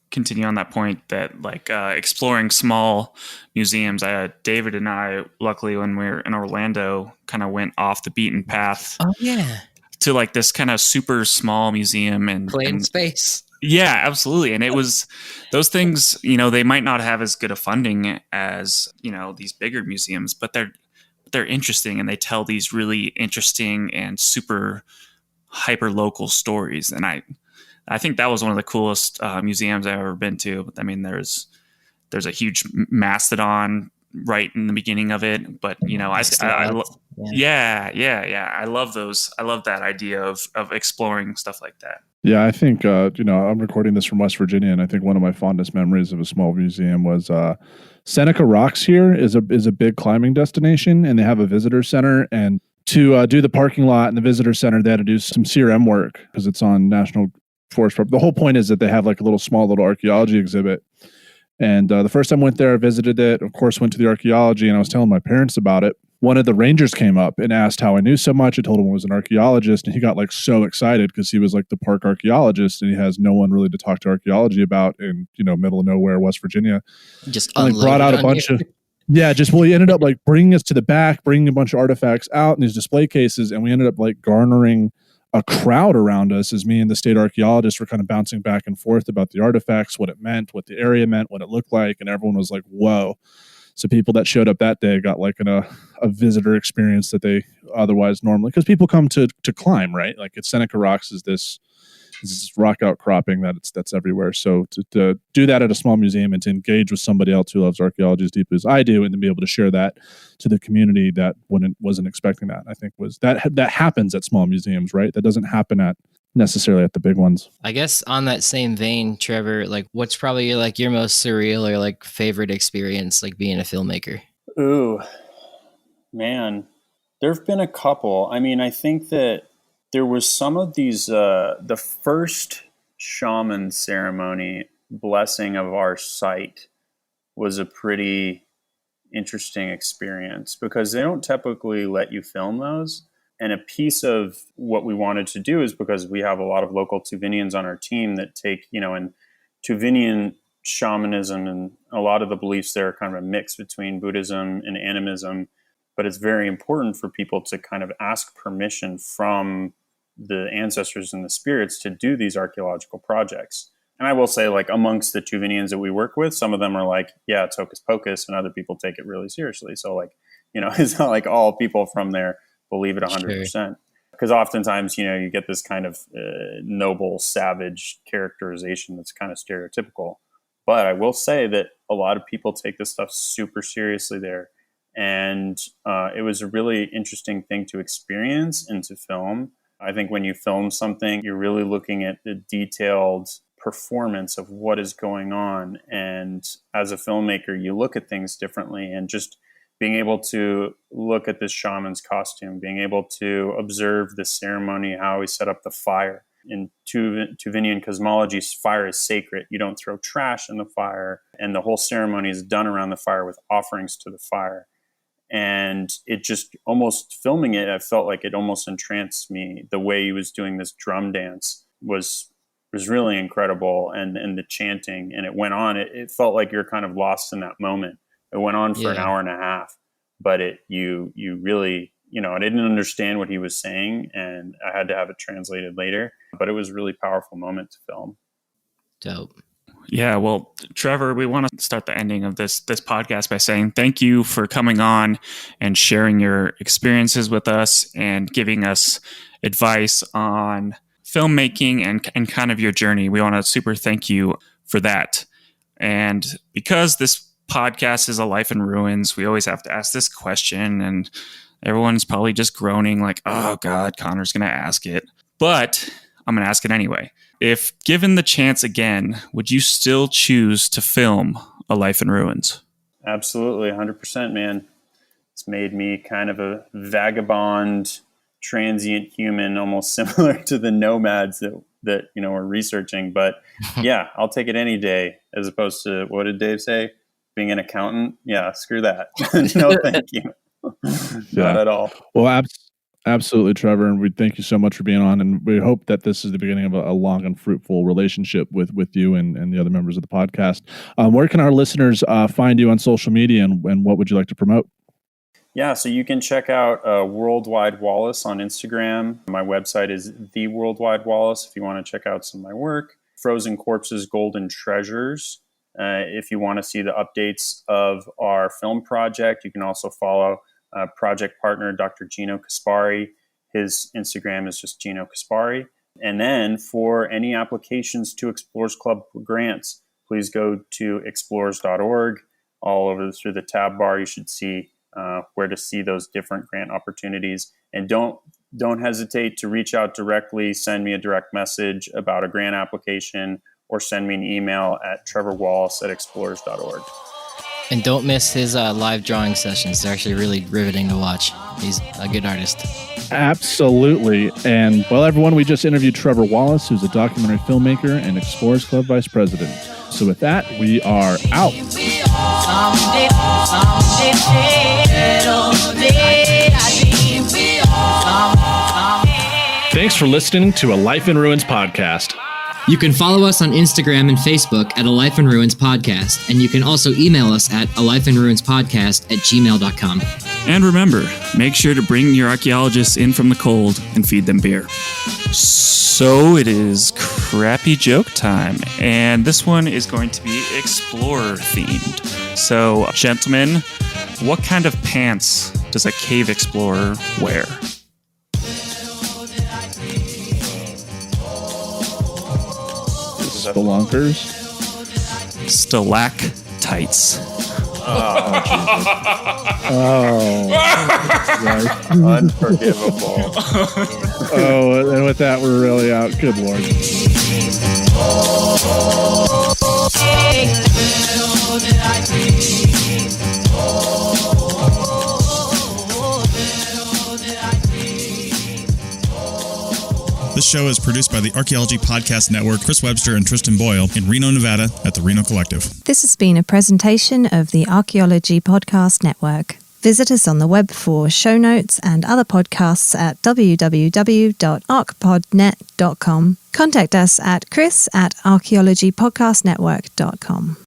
continue on that point that like exploring small museums. David and I, luckily when we were in Orlando, kind of went off the beaten path. Oh yeah. To like this kind of super small museum and plain space. Yeah, absolutely. And it was those things, they might not have as good a funding as, these bigger museums, but they're interesting and they tell these really interesting and super hyper local stories. And I think that was one of the coolest museums I've ever been to. I mean, there's a huge mastodon right in the beginning of it, but I love those. I love that idea of exploring stuff like that. Yeah, I think I'm recording this from West Virginia, and I think one of my fondest memories of a small museum was Seneca Rocks. Here is a big climbing destination, and they have a visitor center. And to do the parking lot and the visitor center, they had to do some CRM work because it's on National Forest Park. The whole point is that they have like a small little archaeology exhibit. And the first time I went there, I visited it. Of course, went to the archaeology, and I was telling my parents about it. one of the rangers came up and asked how I knew so much. I told him I was an archaeologist, and he got like so excited because he was like the park archaeologist, and he has no one really to talk to archaeology about in, middle of nowhere, West Virginia. Just and, like, brought out a bunch of, he ended up like bringing us to the back, bringing a bunch of artifacts out in these display cases. And we ended up like garnering a crowd around us as me and the state archaeologist were kind of bouncing back and forth about the artifacts, what it meant, what the area meant, what it looked like. And everyone was like, whoa. So people that showed up that day got like a visitor experience that they otherwise normally, because people come to climb, right? Like at Seneca Rocks is this rock outcropping that's everywhere. So to do that at a small museum and to engage with somebody else who loves archaeology as deeply as I do, and to be able to share that to the community that wasn't expecting that, I think was that happens at small museums, right? That doesn't happen necessarily at the big ones. I guess on that same vein, Trevor, like what's probably like your most surreal or like favorite experience, like being a filmmaker? Ooh, man, there've been a couple. I mean, I think that there was some of these, the first shaman ceremony blessing of our site was a pretty interesting experience because they don't typically let you film those. And a piece of what we wanted to do is because we have a lot of local Tuvinians on our team that take, and Tuvinian shamanism and a lot of the beliefs there are kind of a mix between Buddhism and animism. But it's very important for people to kind of ask permission from the ancestors and the spirits to do these archaeological projects. And I will say, like, amongst the Tuvinians that we work with, some of them are like, yeah, it's hocus pocus, and other people take it really seriously. So, like, it's not like all people from there believe it 100%. Because oftentimes, you get this kind of noble, savage characterization that's kind of stereotypical. But I will say that a lot of people take this stuff super seriously there. And it was a really interesting thing to experience and to film. I think when you film something, you're really looking at the detailed performance of what is going on. And as a filmmaker, you look at things differently, and just being able to look at this shaman's costume, being able to observe the ceremony, how he set up the fire. In Tuvinian cosmology, fire is sacred. You don't throw trash in the fire. And the whole ceremony is done around the fire with offerings to the fire. And it just almost filming it, I felt like it almost entranced me. The way he was doing this drum dance was really incredible. And the chanting, and it went on. It felt like you're kind of lost in that moment. It went on for an hour and a half, but you really, I didn't understand what he was saying, and I had to have it translated later, but it was a really powerful moment to film. Dope. Yeah, well, Trevor, we want to start the ending of this podcast by saying thank you for coming on and sharing your experiences with us and giving us advice on filmmaking and kind of your journey. We want to super thank you for that. And because this podcast is a life in ruins, we always have to ask this question, and everyone's probably just groaning like, oh God, Connor's going to ask it. But I'm going to ask it anyway. If given the chance again, would you still choose to film A Life in Ruins? Absolutely, 100%, man. It's made me kind of a vagabond, transient human, almost similar to the nomads that we're researching. But yeah, I'll take it any day, as opposed to, what did Dave say? Being an accountant? Yeah, screw that. No, thank you. Not at all. Well, absolutely, Trevor. And we thank you so much for being on. And we hope that this is the beginning of a long and fruitful relationship with you and the other members of the podcast. Where can our listeners find you on social media, and what would you like to promote? Yeah, so you can check out Worldwide Wallace on Instagram. My website is The Worldwide Wallace if you want to check out some of my work. Frozen Corpses, Golden Treasures. If you want to see the updates of our film project, you can also follow project partner Dr. Gino Kaspari. His Instagram is just Gino Kaspari. And then for any applications to Explorers Club grants, please go to explorers.org. All over through the tab bar, you should see where to see those different grant opportunities. And don't hesitate to reach out directly, send me a direct message about a grant application, or send me an email at trevorwallace@explorers.org. And don't miss his live drawing sessions. They're actually really riveting to watch. He's a good artist. Absolutely. And, well, everyone, we just interviewed Trevor Wallace, who's a documentary filmmaker and Explorers Club Vice President. So with that, we are out. Thanks for listening to A Life in Ruins podcast. You can follow us on Instagram and Facebook at A Life in Ruins Podcast, and you can also email us at alifeinruinspodcast@gmail.com. And remember, make sure to bring your archaeologists in from the cold and feed them beer. So it is crappy joke time, and this one is going to be explorer themed. So, gentlemen, what kind of pants does a cave explorer wear? Spelunkers. Stalactites. Unforgivable. Oh, and with that, we're really out. Good Lord. This show is produced by the Archaeology Podcast Network, Chris Webster and Tristan Boyle in Reno, Nevada at the Reno Collective. This has been a presentation of the Archaeology Podcast Network. Visit us on the web for show notes and other podcasts at www.archpodnet.com. Contact us at chris@archaeologypodcastnetwork.com.